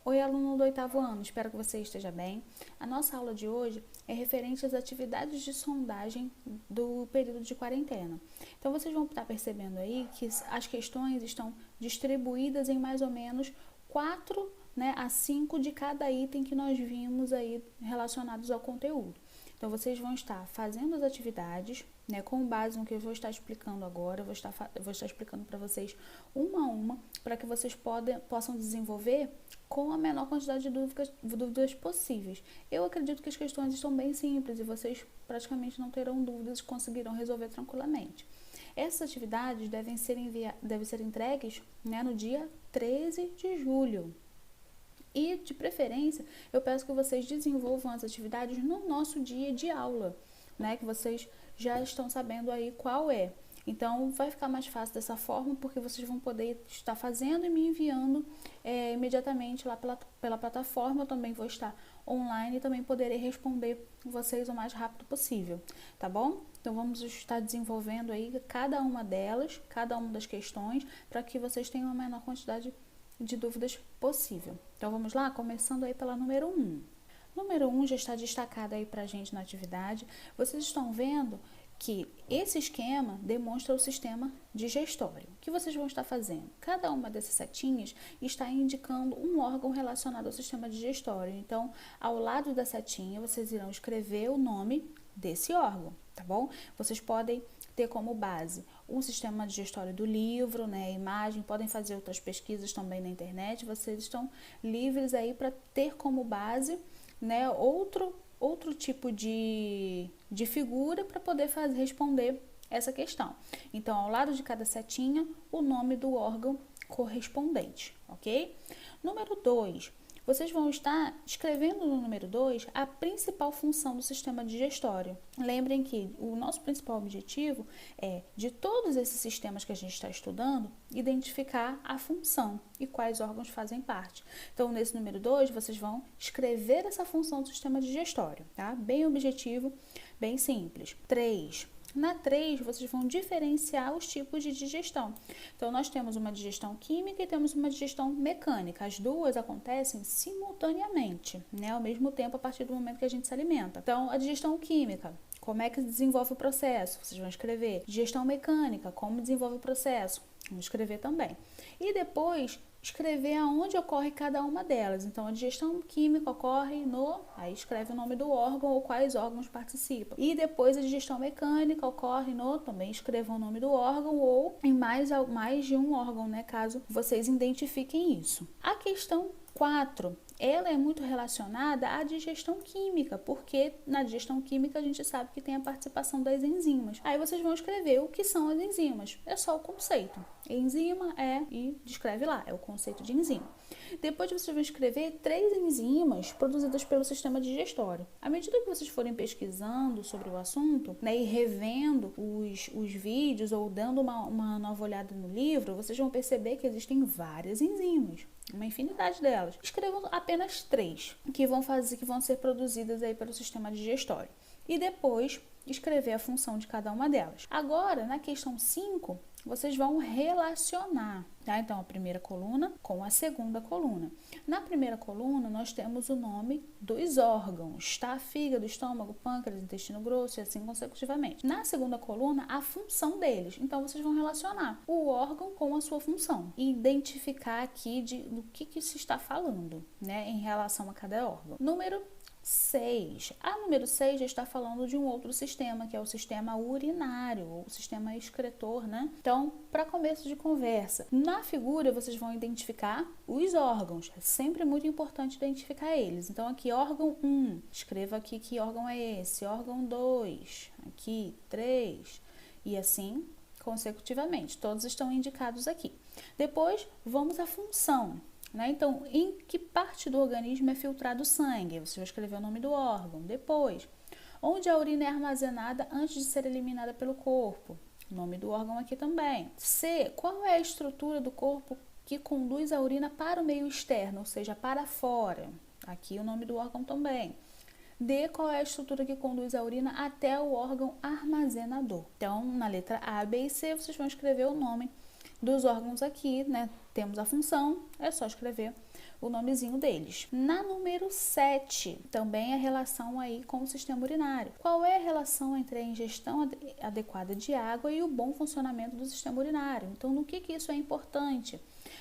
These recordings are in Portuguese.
Oi, aluno do 8º ano, espero que você esteja bem. A nossa aula de hoje é referente às atividades de sondagem do período de quarentena. Então, vocês vão estar percebendo aí que as questões estão distribuídas em mais ou menos 4, a 5 de cada item que nós vimos aí relacionados ao conteúdo. Então, vocês vão estar fazendo as atividades, com base no que eu vou estar explicando agora. Eu vou estar explicando para vocês uma a uma, para que vocês possam desenvolver com a menor quantidade de dúvidas possíveis. Eu acredito que as questões estão bem simples e vocês praticamente não terão dúvidas e conseguirão resolver tranquilamente. Essas atividades devem ser entregues no dia 13 de julho. E, de preferência, eu peço que vocês desenvolvam as atividades no nosso dia de aula, que vocês já estão sabendo aí qual é. Então, vai ficar mais fácil dessa forma, porque vocês vão poder estar fazendo e me enviando imediatamente lá pela plataforma. Eu também vou estar online e também poderei responder vocês o mais rápido possível, tá bom? Então, vamos estar desenvolvendo aí cada uma delas, cada uma das questões, para que vocês tenham a menor quantidade de dúvidas possível. Então, vamos lá? Começando aí pela número 1. Número 1 já está destacado aí pra gente na atividade. Vocês estão vendo que esse esquema demonstra o sistema digestório. O que vocês vão estar fazendo? Cada uma dessas setinhas está indicando um órgão relacionado ao sistema digestório. Então, ao lado da setinha, vocês irão escrever o nome desse órgão, tá bom? Vocês podem ter como base um sistema digestório do livro, imagem, podem fazer outras pesquisas também na internet. Vocês estão livres aí para ter como base, outro tipo de figura para poder responder essa questão. Então, ao lado de cada setinha, o nome do órgão correspondente, ok? Número 2. Vocês vão estar escrevendo no número 2 a principal função do sistema digestório. Lembrem que o nosso principal objetivo é, de todos esses sistemas que a gente está estudando, identificar a função e quais órgãos fazem parte. Então, nesse número 2, vocês vão escrever essa função do sistema digestório, tá? Bem objetivo, bem simples. 3. Na 3, vocês vão diferenciar os tipos de digestão. Então, nós temos uma digestão química e temos uma digestão mecânica. As duas acontecem simultaneamente, ao mesmo tempo, a partir do momento que a gente se alimenta. Então, a digestão química, como é que desenvolve o processo? Vocês vão escrever. Digestão mecânica, como desenvolve o processo? Vamos escrever também. E depois, escrever aonde ocorre cada uma delas. Então, a digestão química ocorre aí escreve o nome do órgão ou quais órgãos participam. E depois a digestão mecânica ocorre também escreva o nome do órgão ou em mais de um órgão, caso vocês identifiquem isso. A questão 4, ela é muito relacionada à digestão química, porque na digestão química a gente sabe que tem a participação das enzimas. Aí vocês vão escrever o que são as enzimas. É só o conceito. Enzima e descreve lá, é o conceito de enzima. Depois vocês vão escrever 3 enzimas produzidas pelo sistema digestório. À medida que vocês forem pesquisando sobre o assunto, e revendo os vídeos ou dando uma nova olhada no livro, vocês vão perceber que existem várias enzimas, uma infinidade delas. Escrevam apenas 3 que vão ser produzidas aí pelo sistema digestório. E depois escrever a função de cada uma delas. Agora, na questão 5, vocês vão relacionar, tá? Então, a primeira coluna com a segunda coluna. Na primeira coluna, nós temos o nome dos órgãos, tá? Fígado, estômago, pâncreas, intestino grosso e assim consecutivamente. Na segunda coluna, a função deles. Então, vocês vão relacionar o órgão com a sua função e identificar aqui do que se está falando, em relação a cada órgão. Número 6. A número 6 já está falando de um outro sistema, que é o sistema urinário, ou o sistema excretor, Então, para começo de conversa, na figura vocês vão identificar os órgãos. É sempre muito importante identificar eles. Então, aqui, órgão 1. Escreva aqui que órgão é esse. Órgão 2. Aqui, 3. E assim, consecutivamente. Todos estão indicados aqui. Depois, vamos à função. Então, em que parte do organismo é filtrado o sangue? Você vai escrever o nome do órgão. Depois, onde a urina é armazenada antes de ser eliminada pelo corpo? O nome do órgão aqui também. C, qual é a estrutura do corpo que conduz a urina para o meio externo, ou seja, para fora? Aqui o nome do órgão também. D, qual é a estrutura que conduz a urina até o órgão armazenador? Então, na letra A, B e C, vocês vão escrever o nome dos órgãos aqui, Temos a função, é só escrever o nomezinho deles. Na número 7, também a relação aí com o sistema urinário. Qual é a relação entre a ingestão adequada de água e o bom funcionamento do sistema urinário? Então, no que isso é importante?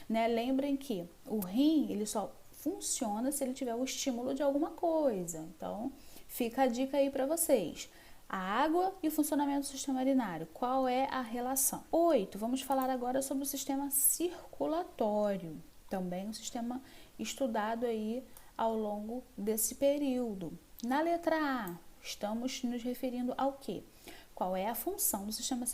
Né? Lembrem que o rim, ele só funciona se ele tiver o estímulo de alguma coisa. Então, fica a dica aí para vocês. A água e o funcionamento do sistema urinário. Qual é a relação? 8. Vamos falar agora sobre o sistema circulatório. Também um sistema estudado aí ao longo desse período. Na letra A, estamos nos referindo ao quê? Qual é a função do sistema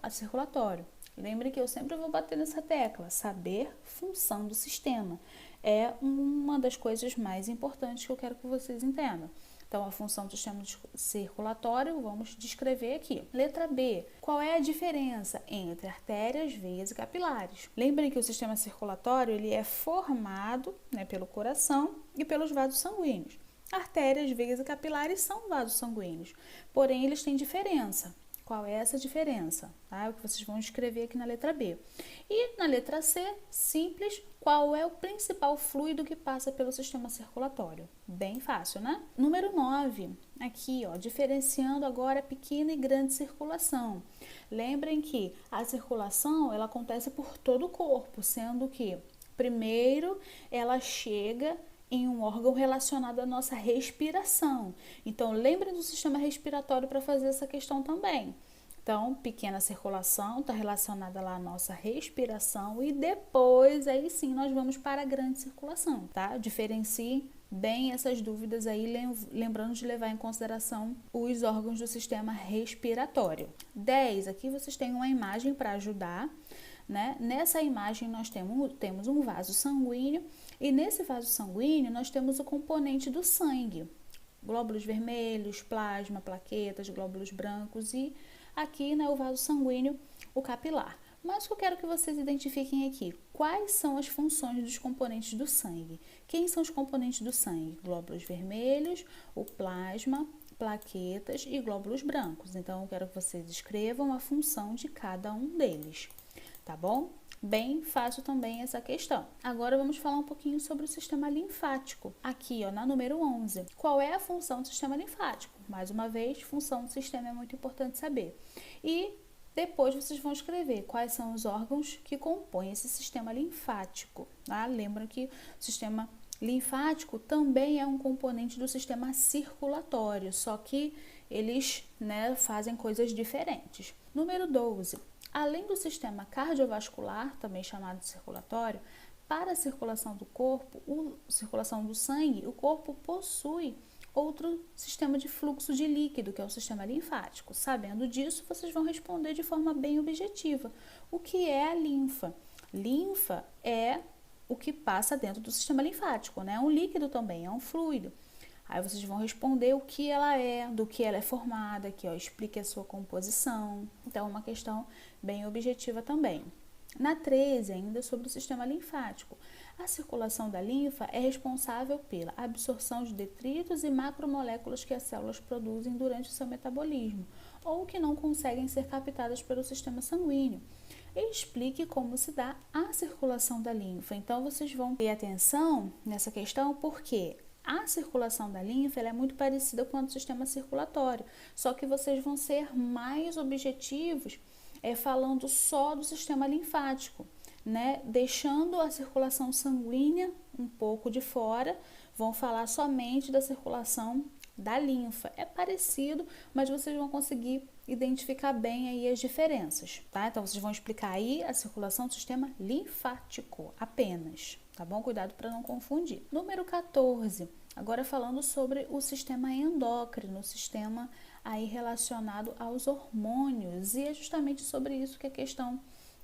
circulatório? Lembre que eu sempre vou bater nessa tecla, saber função do sistema. É uma das coisas mais importantes que eu quero que vocês entendam. Então, a função do sistema circulatório, vamos descrever aqui. Letra B, qual é a diferença entre artérias, veias e capilares? Lembrem que o sistema circulatório ele é formado, né, pelo coração e pelos vasos sanguíneos. Artérias, veias e capilares são vasos sanguíneos, porém eles têm diferença. Qual é essa diferença? Tá? É o que vocês vão escrever aqui na letra B. E na letra C, simples, qual é o principal fluido que passa pelo sistema circulatório? Bem fácil, né? Número 9, aqui, ó, diferenciando agora pequena e grande circulação. Lembrem que a circulação, ela acontece por todo o corpo, sendo que, primeiro, ela chega em um órgão relacionado à nossa respiração. Então, lembrem do sistema respiratório para fazer essa questão também. Então, pequena circulação está relacionada lá à nossa respiração e depois, aí sim, nós vamos para a grande circulação, tá? Diferencie bem essas dúvidas aí, lembrando de levar em consideração os órgãos do sistema respiratório. 10, aqui vocês têm uma imagem para ajudar, né? Nessa imagem nós temos um vaso sanguíneo e nesse vaso sanguíneo nós temos o componente do sangue, glóbulos vermelhos, plasma, plaquetas, glóbulos brancos e aqui, né, o vaso sanguíneo, o capilar. Mas o que eu quero que vocês identifiquem aqui, quais são as funções dos componentes do sangue? Quem são os componentes do sangue? Glóbulos vermelhos, o plasma, plaquetas e glóbulos brancos. Então, eu quero que vocês escrevam a função de cada um deles, tá bom? Bem fácil também essa questão. Agora vamos falar um pouquinho sobre o sistema linfático. Aqui, ó, na número 11. Qual é a função do sistema linfático? Mais uma vez, função do sistema é muito importante saber. E depois vocês vão escrever quais são os órgãos que compõem esse sistema linfático. Tá? Lembra que o sistema linfático também é um componente do sistema circulatório, só que eles, né, fazem coisas diferentes. Número 12. Além do sistema cardiovascular, também chamado de circulatório, para a circulação do corpo, circulação do sangue, o corpo possui outro sistema de fluxo de líquido, que é o sistema linfático. Sabendo disso, vocês vão responder de forma bem objetiva. O que é a linfa? Linfa é o que passa dentro do sistema linfático, né? É um líquido também, é um fluido. Aí vocês vão responder o que ela é, do que ela é formada, aqui, ó, explique a sua composição. Então, é uma questão bem objetiva também. Na 13, ainda sobre o sistema linfático. A circulação da linfa é responsável pela absorção de detritos e macromoléculas que as células produzem durante o seu metabolismo, ou que não conseguem ser captadas pelo sistema sanguíneo. Explique como se dá a circulação da linfa. Então, vocês vão ter atenção nessa questão, porque a circulação da linfa ela é muito parecida com a do sistema circulatório, só que vocês vão ser mais objetivos falando só do sistema linfático, né? Deixando a circulação sanguínea um pouco de fora, vão falar somente da circulação da linfa. É parecido, mas vocês vão conseguir identificar bem aí as diferenças, tá? Então, vocês vão explicar aí a circulação do sistema linfático apenas, tá bom? Cuidado para não confundir. Número 14, agora falando sobre o sistema endócrino, o sistema aí relacionado aos hormônios, e é justamente sobre isso que a questão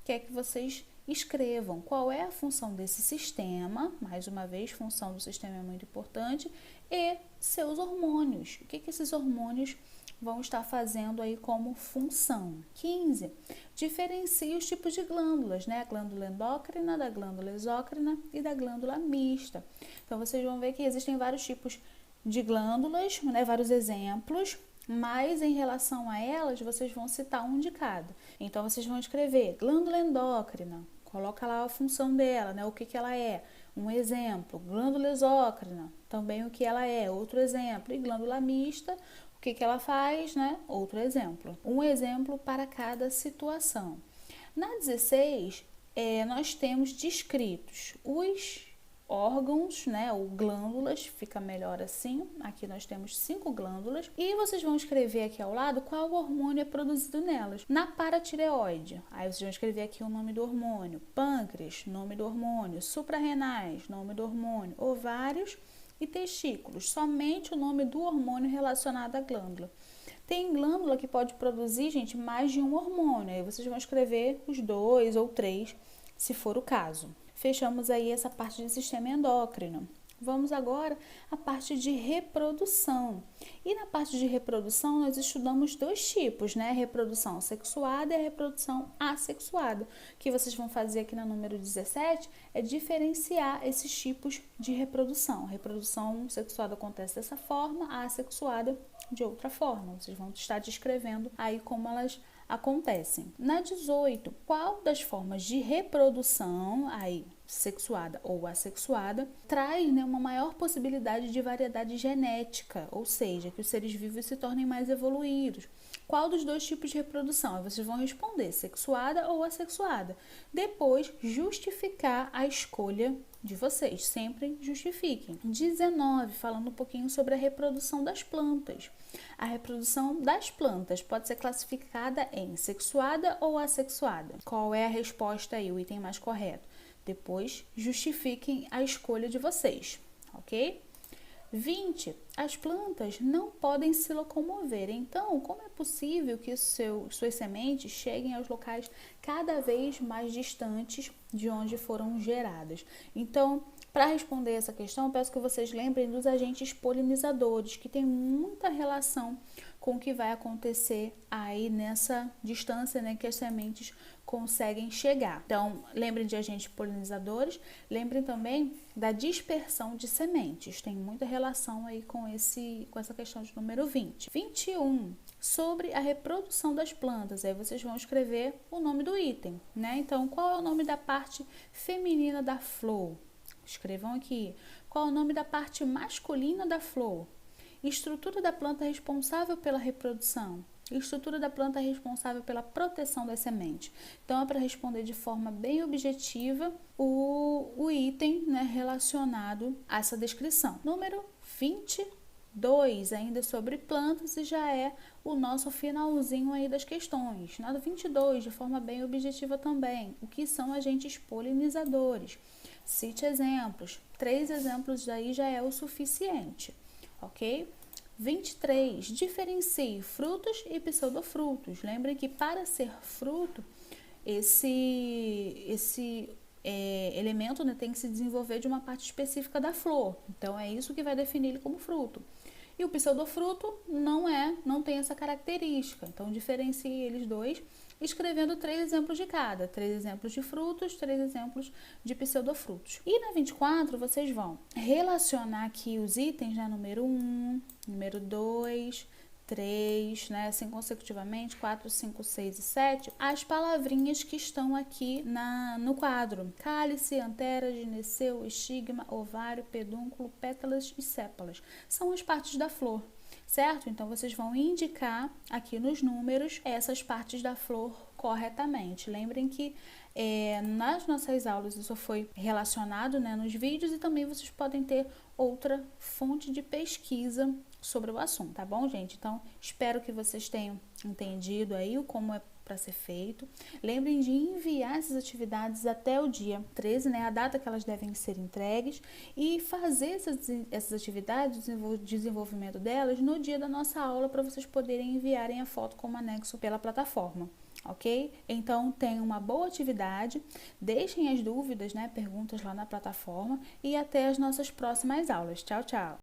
quer que vocês escrevam. Qual é a função desse sistema? Mais uma vez, função do sistema é muito importante, e seus hormônios. O que esses hormônios vão estar fazendo aí como função? 15. Diferencie os tipos de glândulas, né? A glândula endócrina, da glândula exócrina e da glândula mista. Então, vocês vão ver que existem vários tipos de glândulas, né? Vários exemplos, mas em relação a elas, vocês vão citar um de cada. Então, vocês vão escrever glândula endócrina, coloca lá a função dela, né? O que ela é? um exemplo. Glândula exócrina, também o que ela é, outro exemplo. E glândula mista, o que ela faz, né? Outro exemplo. Um exemplo para cada situação. Na 16, nós temos descritos os órgãos, né, ou glândulas, fica melhor assim. Aqui nós temos 5 glândulas e vocês vão escrever aqui ao lado qual hormônio é produzido nelas. Na paratireoide, aí vocês vão escrever aqui o nome do hormônio. Pâncreas, nome do hormônio. Suprarrenais, nome do hormônio. Ovários e testículos, somente o nome do hormônio relacionado à glândula. Tem glândula que pode produzir, gente, mais de um hormônio. Aí vocês vão escrever os 2 ou 3, se for o caso. Fechamos aí essa parte de sistema endócrino. Vamos agora à parte de reprodução. E na parte de reprodução, nós estudamos 2 tipos, né? Reprodução sexuada e a reprodução assexuada. O que vocês vão fazer aqui no número 17 é diferenciar esses tipos de reprodução. A reprodução sexuada acontece dessa forma, a assexuada de outra forma. Vocês vão estar descrevendo aí como elas acontecem. Na 18, qual das formas de reprodução, aí sexuada ou assexuada, traz, né, uma maior possibilidade de variedade genética, ou seja, que os seres vivos se tornem mais evoluídos? Qual dos 2 tipos de reprodução? Aí vocês vão responder sexuada ou assexuada. Depois, justificar a escolha de vocês. Sempre justifiquem. 19, falando um pouquinho sobre a reprodução das plantas. A reprodução das plantas pode ser classificada em sexuada ou assexuada. Qual é a resposta aí, o item mais correto? Depois, justifiquem a escolha de vocês, ok? 20. As plantas não podem se locomover. Então, como é possível que suas sementes cheguem aos locais cada vez mais distantes de onde foram geradas? Então, para responder essa questão, peço que vocês lembrem dos agentes polinizadores, que tem muita relação com o que vai acontecer aí nessa distância, né, que as sementes conseguem chegar. Então, lembrem de agentes polinizadores, lembrem também da dispersão de sementes. Tem muita relação aí com essa questão de número 20. 21, sobre a reprodução das plantas. Aí vocês vão escrever o nome do item, né? Então, qual é o nome da parte feminina da flor? Escrevam aqui. Qual é o nome da parte masculina da flor? Estrutura da planta responsável pela reprodução. Estrutura da planta responsável pela proteção das sementes. Então, é para responder de forma bem objetiva o item, né, relacionado a essa descrição. Número 22, ainda sobre plantas, e já é o nosso finalzinho aí das questões. Na 22, de forma bem objetiva também, o que são agentes polinizadores? Cite exemplos. 3 exemplos daí já é o suficiente, ok? 23. Diferencie frutos e pseudofrutos. Lembre que para ser fruto, esse elemento, né, tem que se desenvolver de uma parte específica da flor. Então, é isso que vai definir ele como fruto. E o pseudofruto não tem essa característica. Então, diferencie eles 2, escrevendo 3 exemplos de cada. 3 exemplos de frutos, 3 exemplos de pseudofrutos. E na 24, vocês vão relacionar aqui os itens, né? Número 1, número 2, 3, né? Assim consecutivamente, 4, 5, 6 e 7, as palavrinhas que estão aqui no quadro. Cálice, antera, gineceu, estigma, ovário, pedúnculo, pétalas e sépalas. São as partes da flor, certo? Então, vocês vão indicar aqui nos números essas partes da flor corretamente. Lembrem que nas nossas aulas isso foi relacionado, né, nos vídeos, e também vocês podem ter outra fonte de pesquisa sobre o assunto, tá bom, gente? Então, espero que vocês tenham entendido aí como é para ser feito. Lembrem de enviar essas atividades até o dia 13, né, a data que elas devem ser entregues, e fazer essas atividades, o desenvolvimento delas, no dia da nossa aula, para vocês poderem enviarem a foto como anexo pela plataforma. Ok? Então, tenham uma boa atividade, deixem as dúvidas, né, perguntas lá na plataforma, e até as nossas próximas aulas. Tchau, tchau!